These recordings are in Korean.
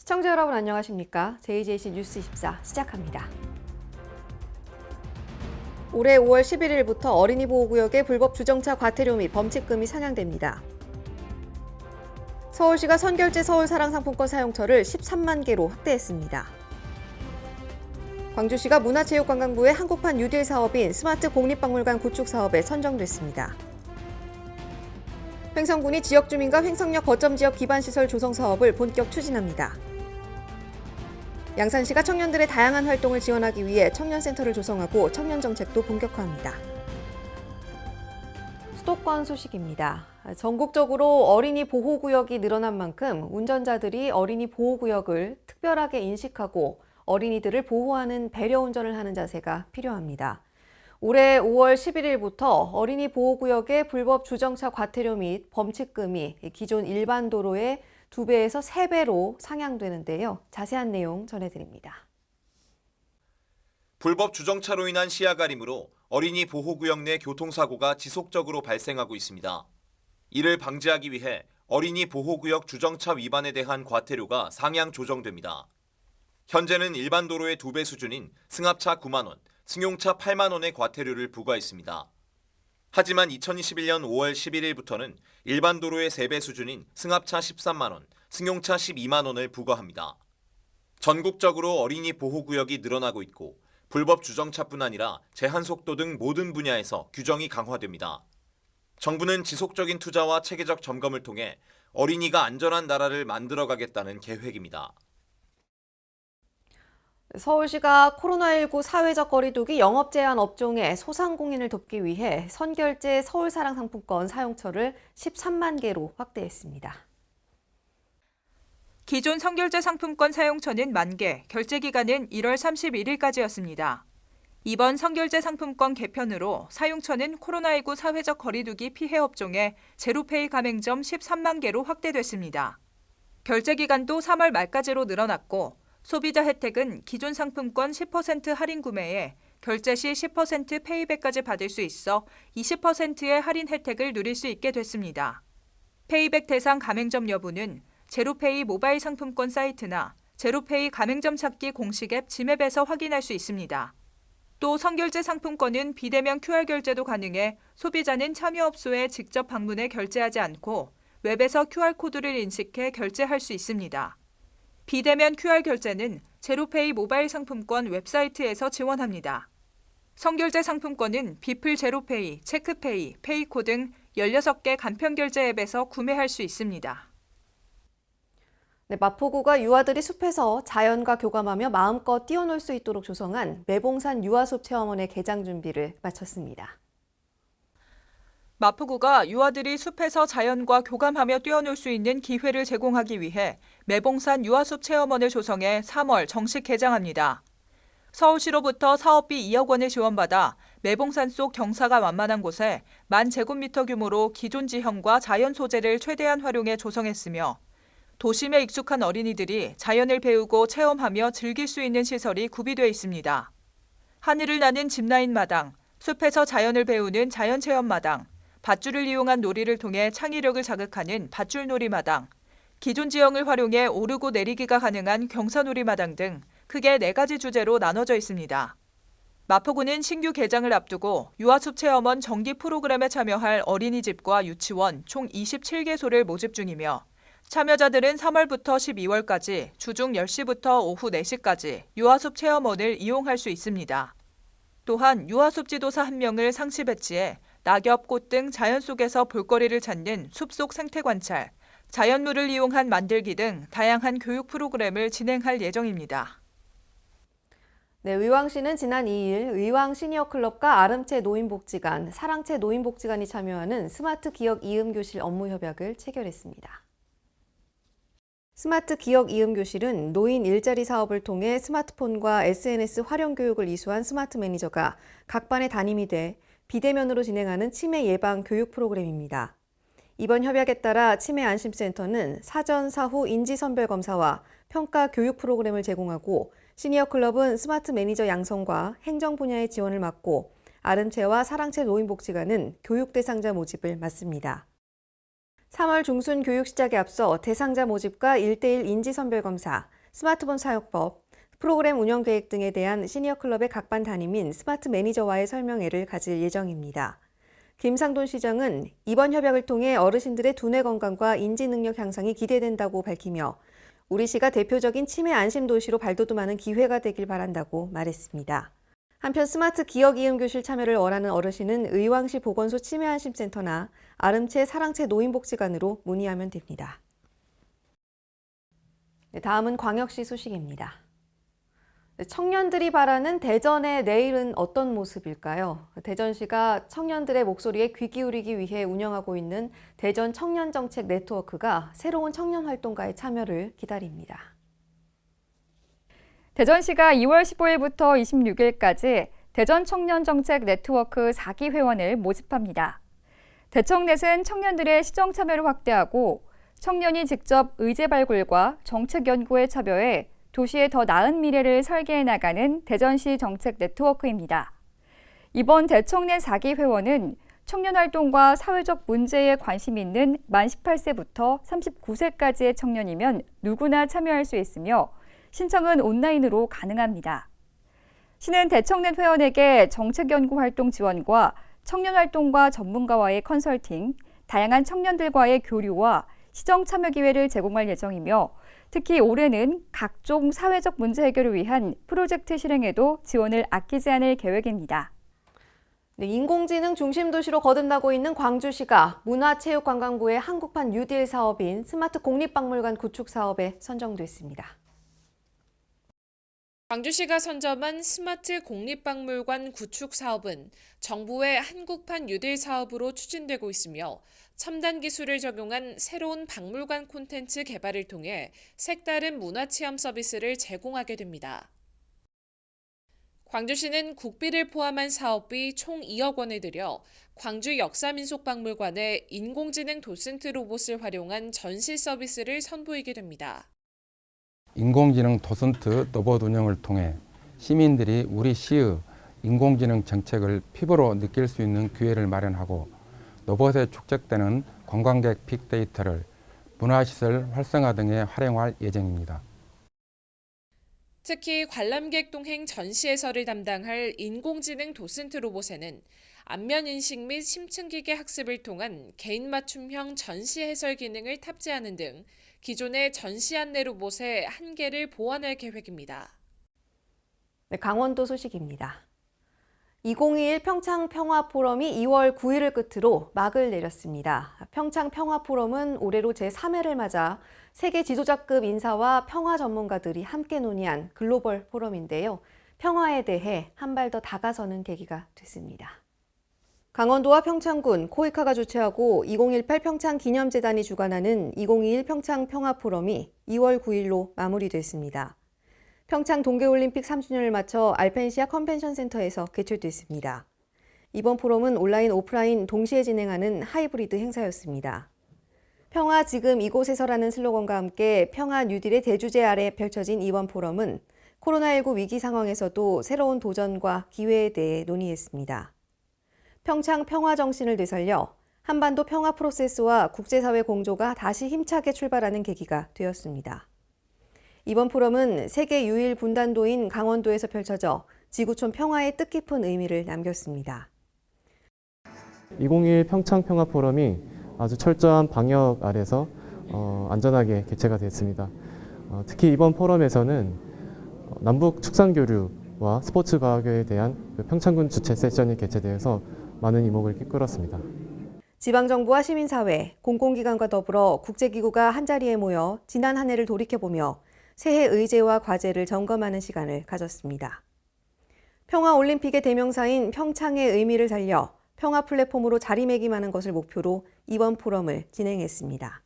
시청자 여러분 안녕하십니까? JJC 뉴스 24 시작합니다. 올해 5월 11일부터 어린이 보호구역의 불법 주정차 과태료 및 범칙금이 상향됩니다. 서울시가 선결제 서울사랑상품권 사용처를 13만 개로 확대했습니다. 광주시가 문화체육관광부의 한국판 뉴딜 사업인 스마트 공립박물관 구축 사업에 선정됐습니다. 횡성군이 지역주민과 횡성역 거점 지역 기반시설 조성 사업을 본격 추진합니다. 양산시가 청년들의 다양한 활동을 지원하기 위해 청년센터를 조성하고 청년정책도 본격화합니다. 수도권 소식입니다. 전국적으로 어린이 보호구역이 늘어난 만큼 운전자들이 어린이 보호구역을 특별하게 인식하고 어린이들을 보호하는 배려운전을 하는 자세가 필요합니다. 올해 5월 11일부터 어린이 보호구역의 불법 주정차 과태료 및 범칙금이 기존 일반 도로의 2배에서 3배로 상향되는데요. 자세한 내용 전해드립니다. 불법 주정차로 인한 시야 가림으로 어린이 보호구역 내 교통사고가 지속적으로 발생하고 있습니다. 이를 방지하기 위해 어린이 보호구역 주정차 위반에 대한 과태료가 상향 조정됩니다. 현재는 일반 도로의 2배 수준인 승합차 9만 원, 승용차 8만 원의 과태료를 부과했습니다. 하지만 2021년 5월 11일부터는 일반 도로의 3배 수준인 승합차 13만 원, 승용차 12만 원을 부과합니다. 전국적으로 어린이 보호구역이 늘어나고 있고 불법 주정차뿐 아니라 제한속도 등 모든 분야에서 규정이 강화됩니다. 정부는 지속적인 투자와 체계적 점검을 통해 어린이가 안전한 나라를 만들어가겠다는 계획입니다. 서울시가 코로나19 사회적 거리두기 영업 제한 업종의 소상공인을 돕기 위해 선결제 서울사랑상품권 사용처를 13만 개로 확대했습니다. 기존 선결제 상품권 사용처는 1만 개, 결제 기간은 1월 31일까지였습니다. 이번 선결제 상품권 개편으로 사용처는 코로나19 사회적 거리두기 피해 업종의 제로페이 가맹점 13만 개로 확대됐습니다. 결제 기간도 3월 말까지로 늘어났고 소비자 혜택은 기존 상품권 10% 할인 구매에 결제 시 10% 페이백까지 받을 수 있어 20%의 할인 혜택을 누릴 수 있게 됐습니다. 페이백 대상 가맹점 여부는 제로페이 모바일 상품권 사이트나 제로페이 가맹점 찾기 공식 앱 지맵에서 확인할 수 있습니다. 또 선결제 상품권은 비대면 QR 결제도 가능해 소비자는 참여업소에 직접 방문해 결제하지 않고 웹에서 QR코드를 인식해 결제할 수 있습니다. 비대면 QR 결제는 제로페이 모바일 상품권 웹사이트에서 지원합니다. 선결제 상품권은 비플 제로페이, 체크페이, 페이코 등 16개 간편 결제 앱에서 구매할 수 있습니다. 마포구가 유아들이 숲에서 자연과 교감하며 마음껏 뛰어놀 수 있도록 조성한 매봉산 유아숲 체험원의 개장 준비를 마쳤습니다. 마포구가 유아들이 숲에서 자연과 교감하며 뛰어놀 수 있는 기회를 제공하기 위해 매봉산 유아숲 체험원을 조성해 3월 정식 개장합니다. 서울시로부터 사업비 2억 원을 지원받아 매봉산 속 경사가 완만한 곳에 10,000제곱미터 규모로 기존 지형과 자연 소재를 최대한 활용해 조성했으며 도심에 익숙한 어린이들이 자연을 배우고 체험하며 즐길 수 있는 시설이 구비되어 있습니다. 하늘을 나는 짚라인 마당, 숲에서 자연을 배우는 자연체험 마당, 밧줄을 이용한 놀이를 통해 창의력을 자극하는 밧줄놀이 마당, 기존 지형을 활용해 오르고 내리기가 가능한 경사놀이 마당 등 크게 4가지 주제로 나눠져 있습니다. 마포구는 신규 개장을 앞두고 유아숲 체험원 정기 프로그램에 참여할 어린이집과 유치원 총 27개소를 모집 중이며 참여자들은 3월부터 12월까지 주중 10시부터 오후 4시까지 유아숲 체험원을 이용할 수 있습니다. 또한 유아숲 지도사 1명을 상시 배치해 낙엽, 꽃 등 자연 속에서 볼거리를 찾는 숲속 생태 관찰, 자연물을 이용한 만들기 등 다양한 교육 프로그램을 진행할 예정입니다. 의왕시는 지난 2일 의왕 시니어클럽과 아름채 노인복지관, 사랑채 노인복지관이 참여하는 스마트 기억 이음교실 업무 협약을 체결했습니다. 스마트 기억 이음교실은 노인 일자리 사업을 통해 스마트폰과 SNS 활용 교육을 이수한 스마트 매니저가 각 반의 담임이 돼 비대면으로 진행하는 치매 예방 교육 프로그램입니다. 이번 협약에 따라 치매 안심센터는 사전, 사후 인지선별 검사와 평가 교육 프로그램을 제공하고 시니어클럽은 스마트 매니저 양성과 행정 분야의 지원을 맡고 아름채와 사랑채 노인복지관은 교육 대상자 모집을 맡습니다. 3월 중순 교육 시작에 앞서 대상자 모집과 1:1 인지선별검사, 스마트폰 사용법, 프로그램 운영 계획 등에 대한 시니어 클럽의 각반 담임인 스마트 매니저와의 설명회를 가질 예정입니다. 김상돈 시장은 이번 협약을 통해 어르신들의 두뇌 건강과 인지 능력 향상이 기대된다고 밝히며 우리 시가 대표적인 치매 안심 도시로 발돋움하는 기회가 되길 바란다고 말했습니다. 한편 스마트 기억 이음 교실 참여를 원하는 어르신은 의왕시 보건소 치매 안심센터나 아름채 사랑채 노인복지관으로 문의하면 됩니다. 다음은 광역시 소식입니다. 청년들이 바라는 대전의 내일은 어떤 모습일까요? 대전시가 청년들의 목소리에 귀 기울이기 위해 운영하고 있는 대전 청년정책 네트워크가 새로운 청년 활동가의 참여를 기다립니다. 대전시가 2월 15일부터 26일까지 대전 청년정책 네트워크 4기 회원을 모집합니다. 대청넷은 청년들의 시정 참여를 확대하고 청년이 직접 의제 발굴과 정책 연구에 참여해 도시의 더 나은 미래를 설계해 나가는 대전시 정책 네트워크입니다. 이번 대청넷 4기 회원은 청년 활동과 사회적 문제에 관심 있는 만 18세부터 39세까지의 청년이면 누구나 참여할 수 있으며 신청은 온라인으로 가능합니다. 시는 대청넷 회원에게 정책 연구 활동 지원과 청년 활동과 전문가와의 컨설팅, 다양한 청년들과의 교류와 시정 참여 기회를 제공할 예정이며 특히 올해는 각종 사회적 문제 해결을 위한 프로젝트 실행에도 지원을 아끼지 않을 계획입니다. 네, 인공지능 중심 도시로 거듭나고 있는 광주시가 문화체육관광부의 한국판 뉴딜 사업인 스마트 공립박물관 구축 사업에 선정됐습니다. 광주시가 선점한 스마트 공립박물관 구축 사업은 정부의 한국판 뉴딜 사업으로 추진되고 있으며 첨단 기술을 적용한 새로운 박물관 콘텐츠 개발을 통해 색다른 문화체험 서비스를 제공하게 됩니다. 광주시는 국비를 포함한 사업비 총 2억 원을 들여 광주 역사민속박물관에 인공지능 도슨트 로봇을 활용한 전시 서비스를 선보이게 됩니다. 인공지능 도슨트 로봇 운영을 통해 시민들이 우리 시의 인공지능 정책을 피부로 느낄 수 있는 기회를 마련하고 로봇에 축적되는 관광객 빅데이터를 문화시설 활성화 등에 활용할 예정입니다. 특히 관람객 동행 전시 해설을 담당할 인공지능 도슨트 로봇에는 안면 인식 및 심층기계 학습을 통한 개인 맞춤형 전시 해설 기능을 탑재하는 등 기존의 전시 안내 로봇의 한계를 보완할 계획입니다. 네, 강원도 소식입니다. 2021 평창 평화 포럼이 2월 9일을 끝으로 막을 내렸습니다. 평창 평화 포럼은 올해로 제3회를 맞아 세계 지도자급 인사와 평화 전문가들이 함께 논의한 글로벌 포럼인데요. 평화에 대해 한 발 더 다가서는 계기가 됐습니다. 강원도와 평창군, 코이카가 주최하고 2018 평창 기념재단이 주관하는 2021 평창 평화 포럼이 2월 9일로 마무리됐습니다. 평창 동계올림픽 3주년을 맞춰 알펜시아 컨벤션 센터에서 개최됐습니다. 이번 포럼은 온라인, 오프라인 동시에 진행하는 하이브리드 행사였습니다. 평화 지금 이곳에서라는 슬로건과 함께 평화 뉴딜의 대주제 아래 펼쳐진 이번 포럼은 코로나19 위기 상황에서도 새로운 도전과 기회에 대해 논의했습니다. 평창 평화 정신을 되살려 한반도 평화 프로세스와 국제사회 공조가 다시 힘차게 출발하는 계기가 되었습니다. 이번 포럼은 세계 유일 분단도인 강원도에서 펼쳐져 지구촌 평화의 뜻깊은 의미를 남겼습니다. 2021 평창 평화 포럼이 아주 철저한 방역 아래서 안전하게 개최가 됐습니다. 특히 이번 포럼에서는 남북 축산 교류와 스포츠 과학에 대한 평창군 주최 세션이 개최되어서 많은 이목을 끌었습니다. 지방정부와 시민사회, 공공기관과 더불어 국제기구가 한자리에 모여 지난 한 해를 돌이켜보며 새해 의제와 과제를 점검하는 시간을 가졌습니다. 평화올림픽의 대명사인 평창의 의미를 살려 평화 플랫폼으로 자리매김하는 것을 목표로 이번 포럼을 진행했습니다.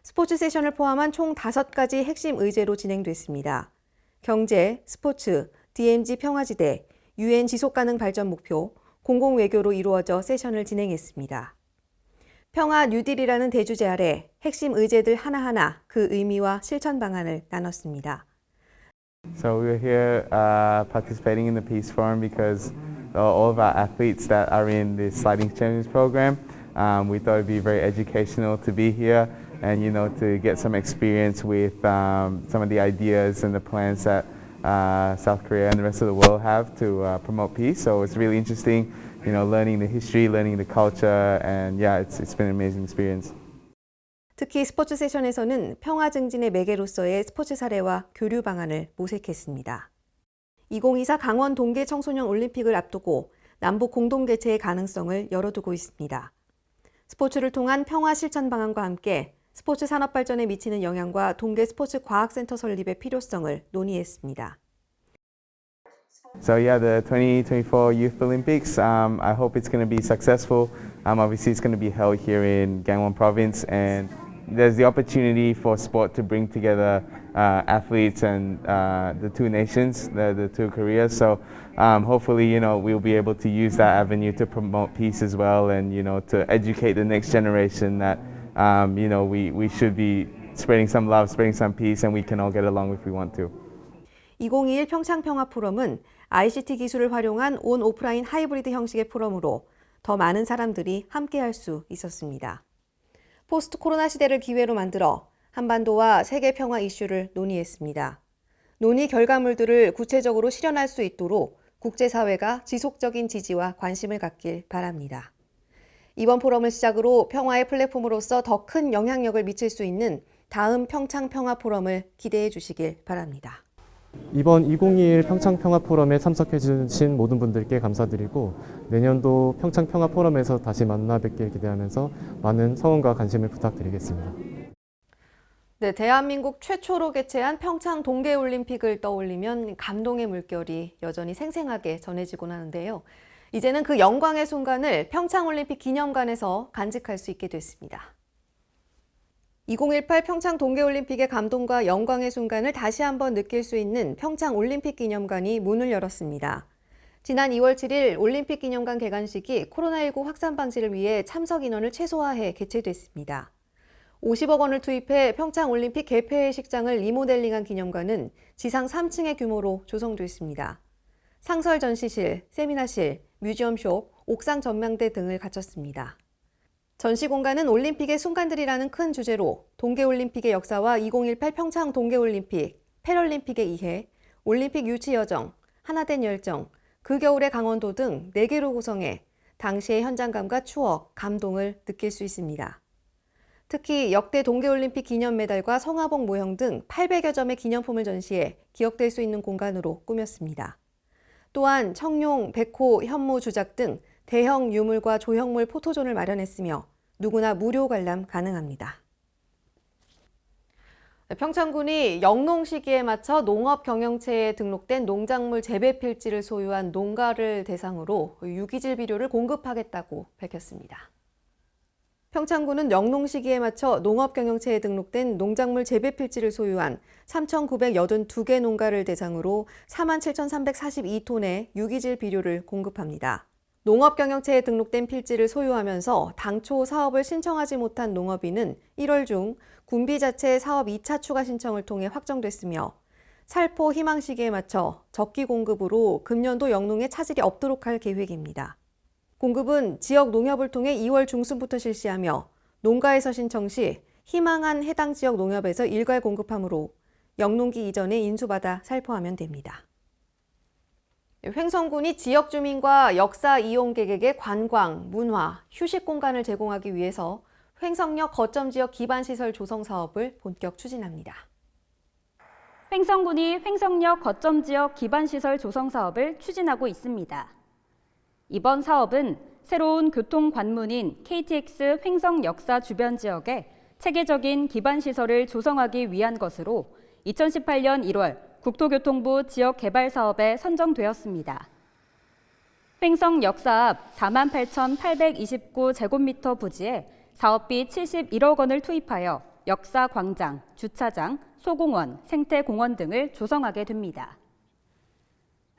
스포츠 세션을 포함한 총 5가지 핵심 의제로 진행됐습니다. 경제, 스포츠, DMZ 평화지대, UN 지속가능 발전 목표, 공공외교로 이루어져 세션을 진행했습니다. 평화 뉴딜이라는 대주제 아래 핵심 의제들 하나하나 그 의미와 실천 방안을 나눴습니다. So we're here participating in the Peace Forum because all of our athletes that are in the Sliding Champions program We thought it'd be very educational to be here and, you know, to get some experience with some of the ideas and the plans that South Korea and the rest of the world have to promote peace. So it's really interesting, you know, learning the history, learning the culture, and yeah, it's been an amazing experience. 특히 스포츠 세션에서는 평화 증진의 매개로서의 스포츠 사례와 교류 방안을 모색했습니다. 2024 강원 동계 청소년 올림픽을 앞두고 남북 공동 개최의 가능성을 열어두고 있습니다. 스포츠를 통한 평화 실천 방안과 함께 스포츠 산업 발전에 미치는 영향과 동계 스포츠 과학센터 설립의 필요성을 논의했습니다. So yeah, the 2024 Youth Olympics, I hope it's going to be successful. Obviously it's going to be held here in Gangwon Province, and there's the opportunity for sport to bring together athletes and the two nations, the two Koreas. So hopefully, you know, we'll be able to use that avenue to promote peace as well, and, you know, to educate the next generation that, you know, we should be spreading some love, spreading some peace, and we can all get along if we want to. 2021 평창 평화 포럼은 ICT 기술을 활용한 온 오프라인 하이브리드 형식의 포럼으로 더 많은 사람들이 함께할 수 있었습니다. 포스트 코로나 시대를 기회로 만들어 한반도와 세계 평화 이슈를 논의했습니다. 논의 결과물들을 구체적으로 실현할 수 있도록 국제사회가 지속적인 지지와 관심을 갖길 바랍니다. 이번 포럼을 시작으로 평화의 플랫폼으로서 더 큰 영향력을 미칠 수 있는 다음 평창 평화 포럼을 기대해 주시길 바랍니다. 이번 2021 평창 평화 포럼에 참석해 주신 모든 분들께 감사드리고 내년도 평창 평화 포럼에서 다시 만나 뵙길 기대하면서 많은 성원과 관심을 부탁드리겠습니다. 네, 대한민국 최초로 개최한 평창 동계올림픽을 떠올리면 감동의 물결이 여전히 생생하게 전해지곤 하는데요. 이제는 그 영광의 순간을 평창올림픽 기념관에서 간직할 수 있게 됐습니다. 2018 평창 동계올림픽의 감동과 영광의 순간을 다시 한번 느낄 수 있는 평창올림픽 기념관이 문을 열었습니다. 지난 2월 7일 올림픽 기념관 개관식이 코로나19 확산 방지를 위해 참석 인원을 최소화해 개최됐습니다. 50억 원을 투입해 평창올림픽 개폐식장을 리모델링한 기념관은 지상 3층의 규모로 조성됐습니다. 상설 전시실, 세미나실, 뮤지엄숍, 옥상 전망대 등을 갖췄습니다. 전시 공간은 올림픽의 순간들이라는 큰 주제로 동계올림픽의 역사와 2018 평창 동계올림픽, 패럴림픽의 이해, 올림픽 유치 여정, 하나된 열정, 그 겨울의 강원도 등 4개로 구성해 당시의 현장감과 추억, 감동을 느낄 수 있습니다. 특히 역대 동계올림픽 기념 메달과 성화봉 모형 등 800여 점의 기념품을 전시해 기억될 수 있는 공간으로 꾸몄습니다. 또한 청룡, 백호, 현무, 주작 등 대형 유물과 조형물 포토존을 마련했으며 누구나 무료 관람 가능합니다. 평창군이 영농 시기에 맞춰 농업 경영체에 등록된 농작물 재배 필지를 소유한 농가를 대상으로 유기질 비료를 공급하겠다고 밝혔습니다. 평창군은 영농 시기에 맞춰 농업 경영체에 등록된 농작물 재배 필지를 소유한 3,982개 농가를 대상으로 47,342톤의 유기질 비료를 공급합니다. 농업 경영체에 등록된 필지를 소유하면서 당초 사업을 신청하지 못한 농업인은 1월 중 군비 자체 사업 2차 추가 신청을 통해 확정됐으며 살포 희망 시기에 맞춰 적기 공급으로 금년도 영농에 차질이 없도록 할 계획입니다. 공급은 지역 농협을 통해 2월 중순부터 실시하며 농가에서 신청 시 희망한 해당 지역 농협에서 일괄 공급하므로 영농기 이전에 인수받아 살포하면 됩니다. 횡성군이 지역 주민과 역사 이용객에게 관광, 문화, 휴식 공간을 제공하기 위해서 횡성역 거점 지역 기반시설 조성 사업을 본격 추진합니다. 횡성군이 횡성역 거점 지역 기반시설 조성 사업을 추진하고 있습니다. 이번 사업은 새로운 교통 관문인 KTX 횡성 역사 주변 지역에 체계적인 기반시설을 조성하기 위한 것으로 2018년 1월 국토교통부 지역개발사업에 선정되었습니다. 횡성 역사 앞 48,829제곱미터 부지에 사업비 71억 원을 투입하여 역사 광장, 주차장, 소공원, 생태공원 등을 조성하게 됩니다.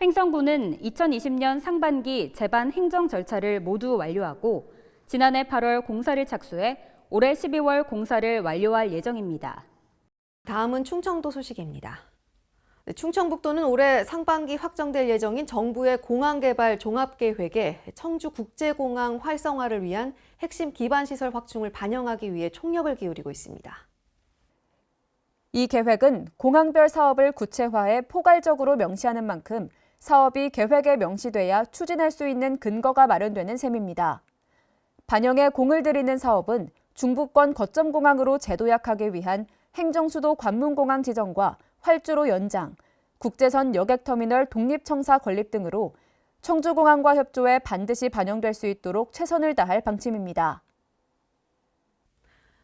횡성군은 2020년 상반기 제반 행정 절차를 모두 완료하고 지난해 8월 공사를 착수해 올해 12월 공사를 완료할 예정입니다. 다음은 충청도 소식입니다. 충청북도는 올해 상반기 확정될 예정인 정부의 공항개발 종합계획에 청주국제공항 활성화를 위한 핵심 기반시설 확충을 반영하기 위해 총력을 기울이고 있습니다. 이 계획은 공항별 사업을 구체화해 포괄적으로 명시하는 만큼 사업이 계획에 명시돼야 추진할 수 있는 근거가 마련되는 셈입니다. 반영에 공을 들이는 사업은 중부권 거점공항으로 재도약하기 위한 행정수도 관문공항 지정과 활주로 연장, 국제선 여객터미널 독립청사 건립 등으로 청주공항과 협조해 반드시 반영될 수 있도록 최선을 다할 방침입니다.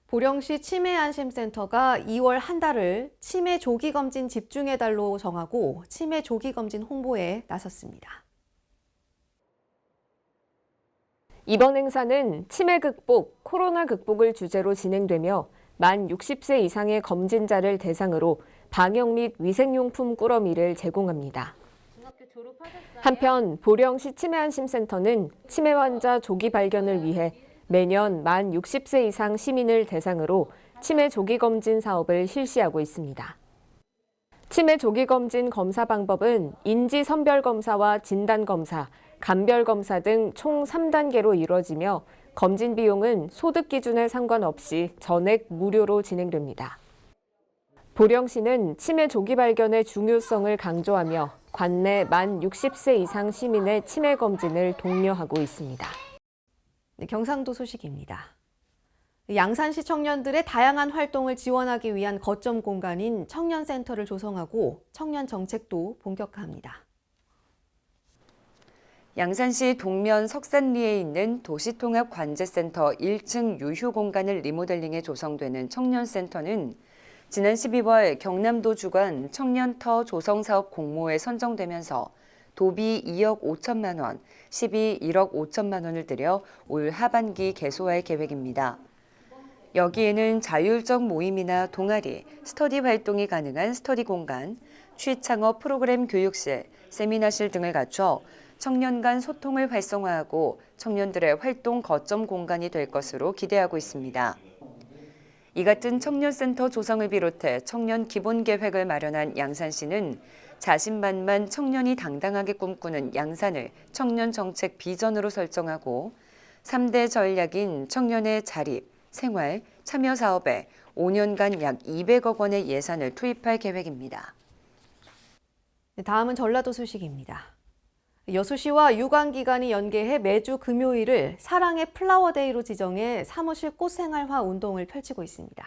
보령시 치매안심센터가 2월 한 달을 치매 조기검진 집중의 달로 정하고 치매 조기검진 홍보에 나섰습니다. 이번 행사는 치매 극복, 코로나 극복을 주제로 진행되며 만 60세 이상의 검진자를 대상으로 방역 및 위생용품 꾸러미를 제공합니다. 한편 보령시 치매안심센터는 치매 환자 조기 발견을 위해 매년 만 60세 이상 시민을 대상으로 치매 조기검진 사업을 실시하고 있습니다. 치매 조기검진 검사 방법은 인지선별검사와 진단검사, 감별검사 등 총 3단계로 이루어지며 검진 비용은 소득 기준에 상관없이 전액 무료로 진행됩니다. 보령시는 치매 조기 발견의 중요성을 강조하며 관내 만 60세 이상 시민의 치매 검진을 독려하고 있습니다. 경상도 소식입니다. 양산시 청년들의 다양한 활동을 지원하기 위한 거점 공간인 청년센터를 조성하고 청년 정책도 본격화합니다. 양산시 동면 석산리에 있는 도시통합관제센터 1층 유휴 공간을 리모델링해 조성되는 청년센터는 지난 12월 경남도 주관 청년터 조성사업 공모에 선정되면서 도비 2억 5천만 원, 시비 1억 5천만 원을 들여 올 하반기 개소할 계획입니다. 여기에는 자율적 모임이나 동아리, 스터디 활동이 가능한 스터디 공간, 취창업 프로그램 교육실, 세미나실 등을 갖춰 청년 간 소통을 활성화하고 청년들의 활동 거점 공간이 될 것으로 기대하고 있습니다. 이 같은 청년센터 조성을 비롯해 청년 기본 계획을 마련한 양산시는 자신만만 청년이 당당하게 꿈꾸는 양산을 청년 정책 비전으로 설정하고 3대 전략인 청년의 자립, 생활, 참여 사업에 5년간 약 200억 원의 예산을 투입할 계획입니다. 다음은 전라도 소식입니다. 여수시와 유관기관이 연계해 매주 금요일을 사랑의 플라워데이로 지정해 사무실 꽃생활화 운동을 펼치고 있습니다.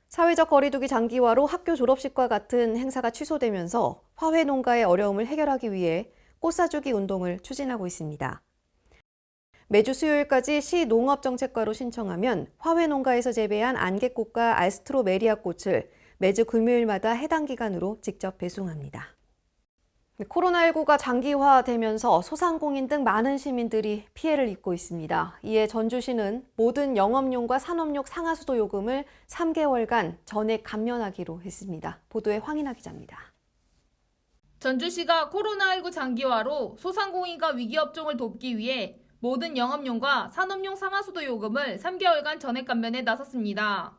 사회적 거리두기 장기화로 학교 졸업식과 같은 행사가 취소되면서 화훼 농가의 어려움을 해결하기 위해 꽃 사주기 운동을 추진하고 있습니다. 매주 수요일까지 시 농업정책과로 신청하면 화훼 농가에서 재배한 안개꽃과 알스트로메리아 꽃을 매주 금요일마다 해당 기간으로 직접 배송합니다. 코로나19가 장기화되면서 소상공인 등 많은 시민들이 피해를 입고 있습니다. 이에 전주시는 모든 영업용과 산업용 상하수도 요금을 3개월간 전액 감면하기로 했습니다. 보도에 황인아 기자입니다. 전주시가 코로나19 장기화로 소상공인과 위기업종을 돕기 위해 모든 영업용과 산업용 상하수도 요금을 3개월간 전액 감면에 나섰습니다.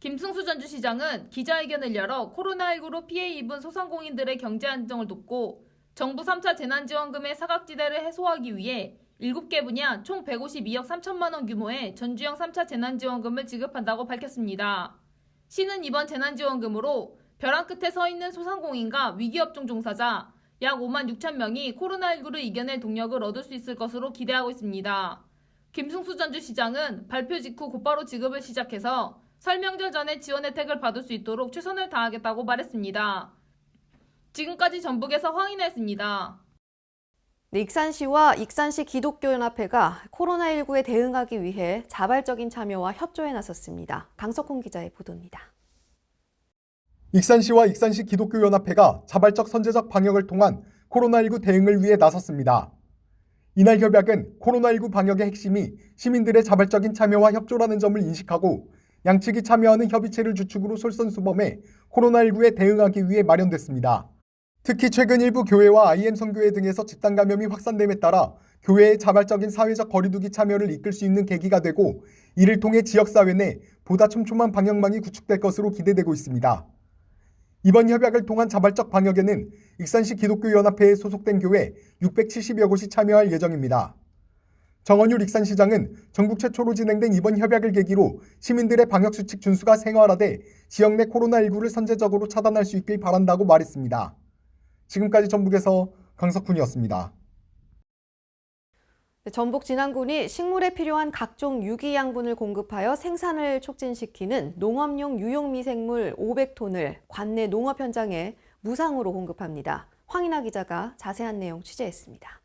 김승수 전주시장은 기자회견을 열어 코로나19로 피해 입은 소상공인들의 경제 안정을 돕고 정부 3차 재난지원금의 사각지대를 해소하기 위해 7개 분야 총 152억 3천만 원 규모의 전주형 3차 재난지원금을 지급한다고 밝혔습니다. 시는 이번 재난지원금으로 벼랑 끝에 서 있는 소상공인과 위기업종 종사자 약 5만 6천 명이 코로나19를 이겨낼 동력을 얻을 수 있을 것으로 기대하고 있습니다. 김승수 전주시장은 발표 직후 곧바로 지급을 시작해서 설 명절 전에 지원 혜택을 받을 수 있도록 최선을 다하겠다고 말했습니다. 지금까지 전북에서 황인혜였습니다. 익산시와 익산시 기독교연합회가 코로나19에 대응하기 위해 자발적인 참여와 협조에 나섰습니다. 강석훈 기자의 보도입니다. 익산시와 익산시 기독교연합회가 자발적 선제적 방역을 통한 코로나19 대응을 위해 나섰습니다. 이날 협약은 코로나19 방역의 핵심이 시민들의 자발적인 참여와 협조라는 점을 인식하고 양측이 참여하는 협의체를 주축으로 솔선수범해 코로나19에 대응하기 위해 마련됐습니다. 특히 최근 일부 교회와 IM 선교회 등에서 집단 감염이 확산됨에 따라 교회의 자발적인 사회적 거리두기 참여를 이끌 수 있는 계기가 되고 이를 통해 지역사회 내 보다 촘촘한 방역망이 구축될 것으로 기대되고 있습니다. 이번 협약을 통한 자발적 방역에는 익산시 기독교연합회에 소속된 교회 670여 곳이 참여할 예정입니다. 정원율 익산시장은 전국 최초로 진행된 이번 협약을 계기로 시민들의 방역수칙 준수가 생활화돼 지역 내 코로나19를 선제적으로 차단할 수 있길 바란다고 말했습니다. 지금까지 전북에서 강석훈이었습니다. 전북 진안군이 식물에 필요한 각종 유기양분을 공급하여 생산을 촉진시키는 농업용 유용미생물 500톤을 관내 농업 현장에 무상으로 공급합니다. 황인아 기자가 자세한 내용 취재했습니다.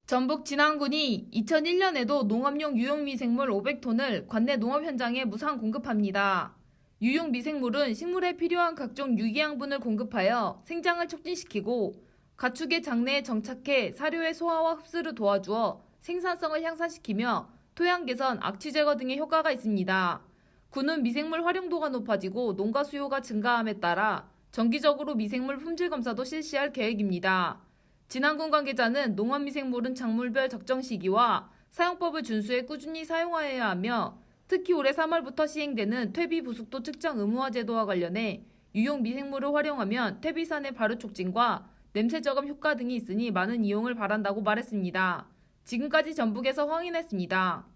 전북 진안군이 2001년에도 농업용 유용미생물 500톤을 관내 농업 현장에 무상 공급합니다. 유용미생물은 식물에 필요한 각종 유기양분을 공급하여 생장을 촉진시키고 가축의 장내에 정착해 사료의 소화와 흡수를 도와주어 생산성을 향상시키며 토양 개선, 악취 제거 등의 효과가 있습니다. 군은 미생물 활용도가 높아지고 농가 수요가 증가함에 따라 정기적으로 미생물 품질 검사도 실시할 계획입니다. 진안군 관계자는 농업미생물은 작물별 적정 시기와 사용법을 준수해 꾸준히 사용하여야 하며 특히 올해 3월부터 시행되는 퇴비 부숙도 측정 의무화 제도와 관련해 유용 미생물을 활용하면 퇴비산의 발효 촉진과 냄새 저감 효과 등이 있으니 많은 이용을 바란다고 말했습니다. 지금까지 전북에서 황인했습니다.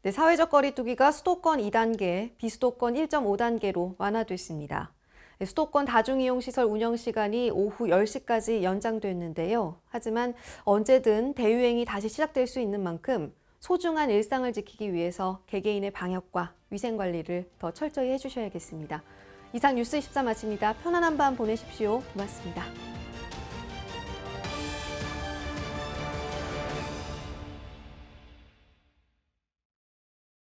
네, 사회적 거리두기가 수도권 2단계, 비수도권 1.5단계로 완화됐습니다. 수도권 다중이용시설 운영시간이 오후 10시까지 연장됐는데요. 하지만 언제든 대유행이 다시 시작될 수 있는 만큼 소중한 일상을 지키기 위해서 개개인의 방역과 위생관리를 더 철저히 해주셔야겠습니다. 이상 뉴스 24 마칩니다. 편안한 밤 보내십시오. 고맙습니다.